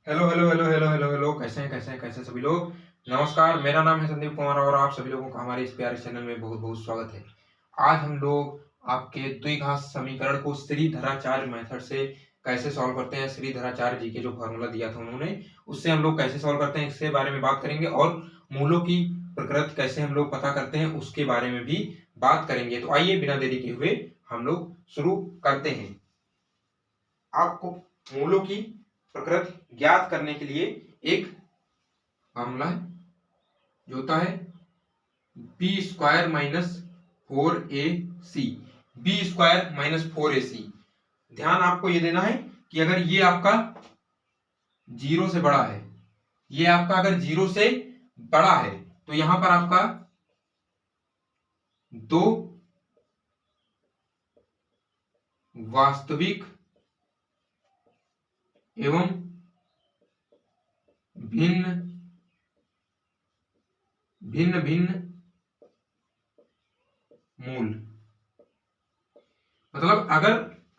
Hello hello hello hello hello hello, कैसे हैं सभी लोग। नमस्कार, मेरा नाम है संदीप कुमार और आप सभी लोगों का हमारे इस प्यारे चैनल में बहुत बहुत स्वागत है। आज हम लोग आपके द्विघात समीकरण को श्रीधराचार्य मेथड से कैसे सॉल्व करते हैं, श्रीधराचार्य जी के जो फॉर्मूला दिया था उन्होंने, उससे हम लोग कैसे सॉल्व करते हैं इसके बारे में बात करेंगे और मूलों की प्रकृति कैसे हम लोग पता करते हैं उसके बारे में भी बात करेंगे। तो आइए बिना देरी के हुए हम लोग शुरू करते हैं। आपको मूलों की प्रकृति ज्ञात करने के लिए एक फॉर्मूला है जो होता है B square minus 4ac। B square minus 4ac। ध्यान आपको ये देना है कि अगर ये आपका जीरो से बड़ा है, ये आपका अगर जीरो से बड़ा है तो यहां पर आपका दो वास्तविक एवं भिन्न भिन्न भिन्न मूल, मतलब अगर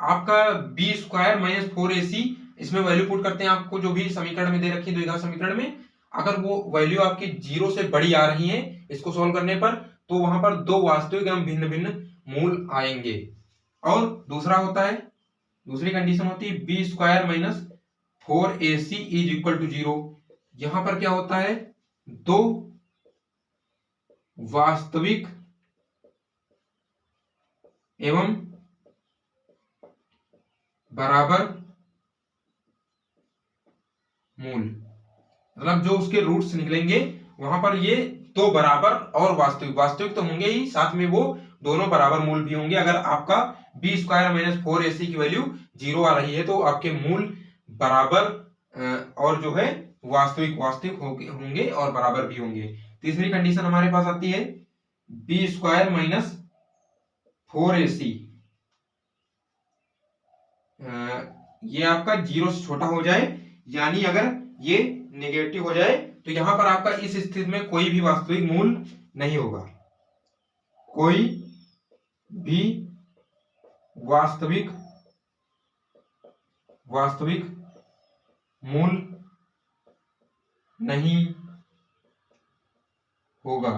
आपका बी स्क्वायर माइनस 4ac इसमें वैल्यू पुट करते हैं, आपको जो भी समीकरण में दे रखी है द्विघात समीकरण में, अगर वो वैल्यू आपकी जीरो से बड़ी आ रही है इसको सोल्व करने पर, तो वहां पर दो वास्तविक एवं भिन्न भिन्न मूल आएंगे। और दूसरा होता है, दूसरी कंडीशन होती है B square minus 4ac is equal to zero. यहां पर क्या होता है, दो वास्तविक एवं बराबर मूल, मतलब जो उसके रूट्स निकलेंगे वहां पर ये दो बराबर और वास्तविक, वास्तविक तो होंगे ही, साथ में वो दोनों बराबर मूल भी होंगे। अगर आपका बी स्क्वायर माइनस 4ac की वैल्यू जीरो आ रही है तो आपके मूल बराबर और जो है वास्तविक वास्तविक होंगे और बराबर भी होंगे। तीसरी कंडीशन हमारे पास आती है बी स्क्वायर माइनस 4ac, ये आपका जीरो से छोटा हो जाए, यानी अगर ये नेगेटिव हो जाए तो यहां पर आपका इस स्थिति में कोई भी वास्तविक मूल नहीं होगा, कोई भी वास्तविक वास्तविक मूल नहीं होगा।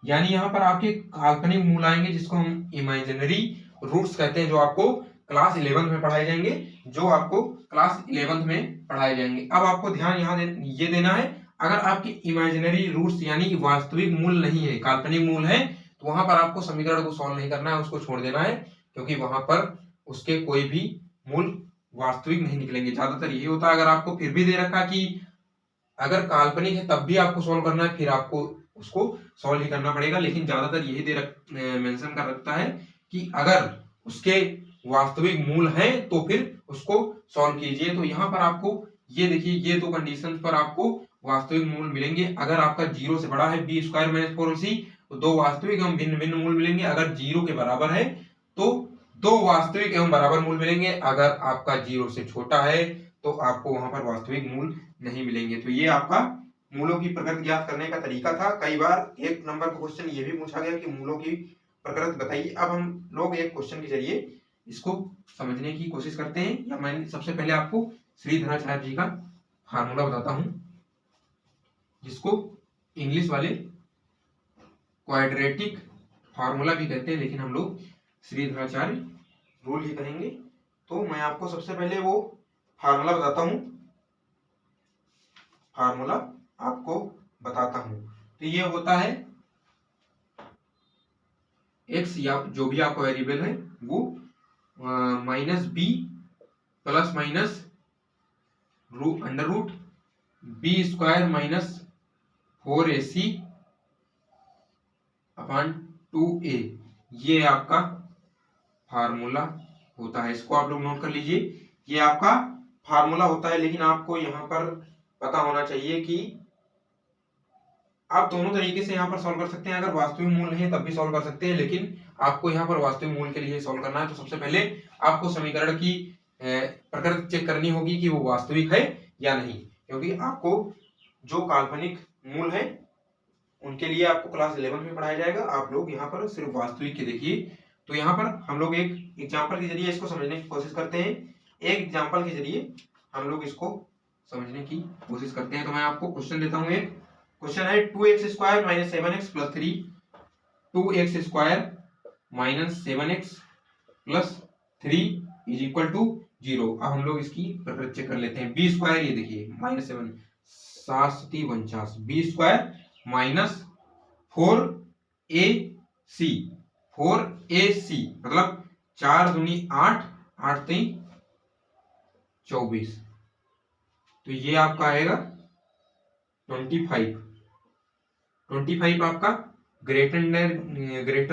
यानी यहां पर आपके काल्पनिक मूल आएंगे जिसको हम इमेजिनरी रूट्स कहते हैं, जो आपको क्लास 11 में पढ़ाए जाएंगे, जो आपको क्लास 11 में पढ़ाए जाएंगे। अब आपको ध्यान यहाँ ये देना है, अगर आपके इमेजिनरी रूट्स यानी वास्तविक मूल नहीं है, काल्पनिक मूल है, तो वहां पर आपको समीकरण को सॉल्व नहीं करना है, उसको छोड़ देना है, क्योंकि वहां पर उसके कोई भी मूल वास्तविक नहीं निकलेंगे। ज्यादातर यही होता है, अगर आपको फिर भी दे रखा कि अगर काल्पनिक है तब भी आपको सॉल्व करना है, फिर आपको उसको सॉल्व ही करना पड़ेगा, लेकिन ज्यादातर यही दे मेंशन कर रखता है कि अगर उसके वास्तविक मूल हैं तो फिर उसको सॉल्व कीजिए। तो यहाँ पर आपको ये देखिए, ये दो कंडीशन पर आपको वास्तविक मूल मिलेंगे। अगर आपका जीरो से बड़ा है बी स्क्वायर माइनस 4ac तो दो वास्तविक एवं भिन्न भिन्न मूल मिलेंगे। अगर जीरो के बराबर है तो दो वास्तविक एवं बराबर मूल मिलेंगे। अगर आपका जीरो से छोटा है तो आपको वहां पर वास्तविक मूल नहीं मिलेंगे। तो ये आपका मूलों की प्रकृति ज्ञात करने का तरीका था। कई बार एक नंबर का क्वेश्चन ये भी पूछा गया कि मूलों की प्रकृति बताइए। अब हम लोग एक क्वेश्चन के जरिए इसको समझने की कोशिश करते हैं। या मैं सबसे पहले आपको श्रीधराचार्य जी का फार्मूला बताता हूं, जिसको इंग्लिश वाले क्वाड्रेटिक फार्मूला भी कहते हैं, लेकिन हम लोग श्रीधराचार्य रूल ही कहेंगे। तो मैं आपको सबसे पहले वो फार्मूला बताता हूं, फार्मूला आपको बताता हूं। तो ये होता है x या जो भी आपका वेरिएबल है वो minus B plus minus under root B square minus 4ac upon 2a, ये आपका फार्मूला होता है। इसको आप लोग नोट कर लीजिए, ये आपका फार्मूला होता है। लेकिन आपको यहाँ पर पता होना चाहिए कि आप दोनों तरीके से यहाँ पर सॉल्व कर सकते हैं। अगर वास्तविक मूल नहीं है तब भी सॉल्व कर सकते हैं, लेकिन आपको यहाँ पर वास्तविक मूल के लिए सॉल्व करना है। तो सबसे पहले आपको समीकरण की प्रकृति चेक करनी होगी कि वो वास्तविक है या नहीं, क्योंकि आपको जो काल्पनिक मूल है उनके लिए आपको क्लास 11 में पढ़ाया जाएगा। आप लोग यहाँ पर सिर्फ वास्तविक के देखिए। तो यहाँ पर हम लोग एक एग्जाम्पल के जरिए इसको समझने की कोशिश करते हैं। एक एग्जाम्पल के जरिए हम लोग इसको समझने की कोशिश करते हैं। तो मैं आपको क्वेश्चन देता हूँ। एक क्वेश्चन है 2x² - 7x + 3, 2x² - 7x + 3 = 0। अब हम लोग इसकी प्रकृति चेक कर लेते हैं। b², ये देखिए -7 7 7 49, b² - 4ac 4ac मतलब 4 दूनी 8, 8 3 24, तो ये आपका आएगा 25। 25 आपका ग्रेटर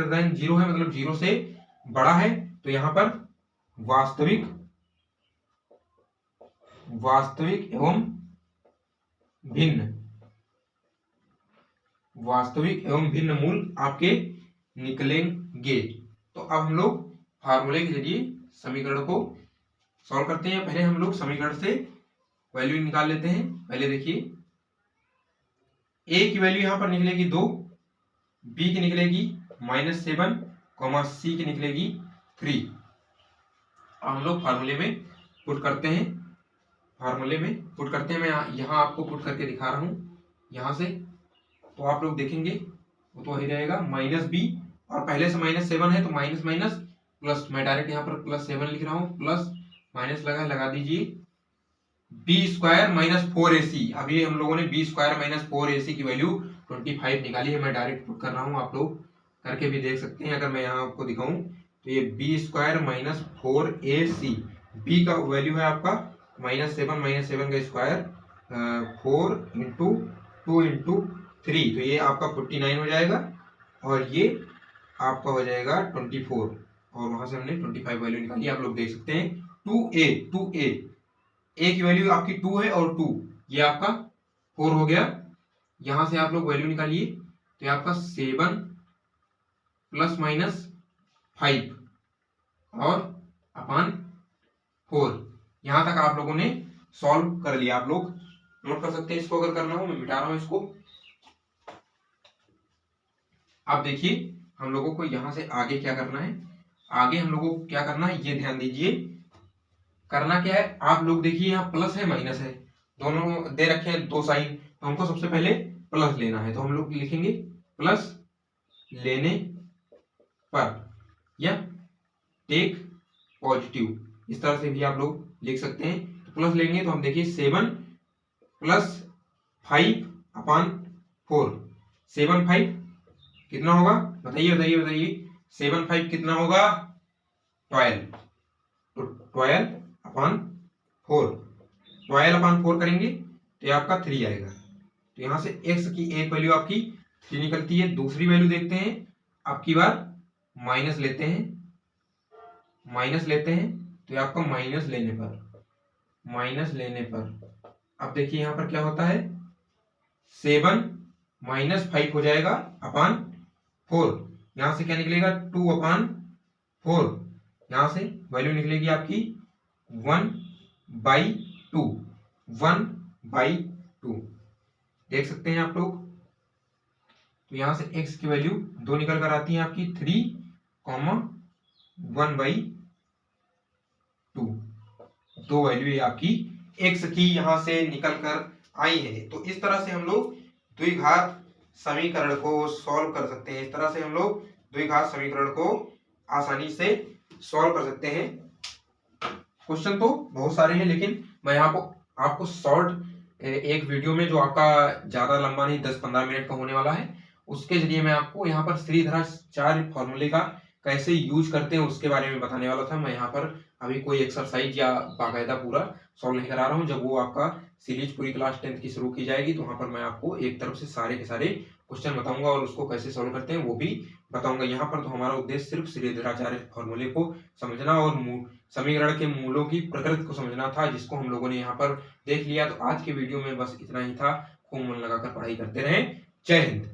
देन 0 है, मतलब 0 से बड़ा है। तो यहाँ पर वास्तविक एवं भिन्न मूल आपके निकलेंगे। तो अब हम लोग फार्मूले के जरिए समीकरण को सॉल्व करते हैं। पहले हम लोग समीकरण से वैल्यू निकाल लेते हैं। पहले देखिए a की वैल्यू यहाँ पर निकलेगी 2, b की निकलेगी -7, c की निकलेगी 3। अब हम लोग फार्मूले में पुट करते हैं। मैं यहाँ आपको पुट करके दिखा रहा हूँ यहाँ से। तो आप लोग देखेंगे वो तो वही रहेगा -b, और पहले से -7 है तो माइनस माइनस प्लस, मैं डायरेक्ट यहाँ पर +7 लिख रहा हूँ, प्लस माइनस लगा दीजिए। b² - 4ac, अभी हम लोगों ने b² - 4ac की वैल्यू 25 निकाली है। मैं डायरेक्ट पुट कर रहा हूँ, आप लोग करके भी देख सकते हैं। अगर मैं यहाँ आपको दिखाऊं तो ये b² - 4ac, b का वैल्यू है आपका -7 -7 का स्क्वायर 4 × 2 × 3, तो ये आपका 49 हो जाएगा, और ये आपका हो जाएगा 24, और वहां से हमने 25 वैल्यू निकाली, आप लोग देख सकते हैं। 2a a की वैल्यू आपकी 2 है, और 2 ये आपका 4 हो गया। यहां से आप लोग वैल्यू निकालिए, तो ये आपका 7 ± 5 और अपान 4। यहां तक आप लोगों ने सॉल्व कर लिया। आप लोग नोट कर सकते हैं इसको, अगर करना हो। मैं मिटा रहा हूं इसको। अब देखिए हम लोगों को यहां से आगे क्या करना है। आगे हम लोगों को क्या करना है, ये ध्यान दीजिए। करना क्या है, आप लोग देखिए यहाँ प्लस है माइनस है, दोनों दे रखे हैं 2 साइन। तो हमको सबसे पहले प्लस लेना है, तो हम लोग लिखेंगे प्लस लेने पर, या टेक पॉजिटिव, इस तरह से भी आप लोग लिख सकते हैं। तो प्लस लेंगे तो हम देखिए 7 + 5 अपान 4, 7 5 कितना होगा, बताइए 7 5 कितना होगा, 12। तो 12 अपान 4, 12 अपान 4 करेंगे तो ये आपका 3 आएगा। तो यहाँ से x की एक वैल्यू आपकी 3 निकलती है। दूसरी वैल्यू देखते हैं, अब की बार माइनस लेते हैं, तो ये आपका माइनस लेने पर अब देखिए यहाँ पर क्या होता है, 7 - 5 हो जाएगा अपान 4, यहाँ से क्या निकलेगा 2 अपान 4, यहाँ से वैल्यू निकलेगी आपकी 1/2, 1/2 देख सकते हैं आप लोग। तो यहाँ से x की वैल्यू 2 निकल कर आती है आपकी 3, 1/2, 2 वैल्यू आपकी x की यहाँ से निकल कर आई है। तो इस तरह से हम लोग द्विघात समीकरण को सॉल्व कर सकते हैं। इस तरह से हम लोग द्विघात समीकरण को आसानी से सॉल्व कर सकते हैं। क्वेश्चन तो बहुत सारे हैं, लेकिन मैं यहाँ को आपको शॉर्ट एक वीडियो में, जो आपका ज्यादा लंबा नहीं 10-15 मिनट का होने वाला है, उसके जरिए मैं आपको यहाँ पर श्रीधराचार्य फॉर्मूले का कैसे यूज करते हैं उसके बारे में बताने वाला था। मैं यहाँ पर अभी कोई एक्सरसाइज या बाकायदा पूरा सॉल्व नहीं करा रहा हूँ। जब वो आपका सीरीज पूरी क्लास 10th की शुरू की जाएगी तो वहां पर मैं आपको एक तरफ से सारे के सारे क्वेश्चन बताऊंगा, और उसको कैसे सॉल्व करते हैं वो भी बताऊंगा। यहाँ पर तो हमारा उद्देश्य सिर्फ श्रीधराचार्य फॉर्मूले को समझना और समीकरण के मूलों की प्रकृति को समझना था, जिसको हम लोगों ने यहाँ पर देख लिया। तो आज के वीडियो में बस इतना ही था। खूब मन लगाकर पढ़ाई करते रहें। जय हिंद।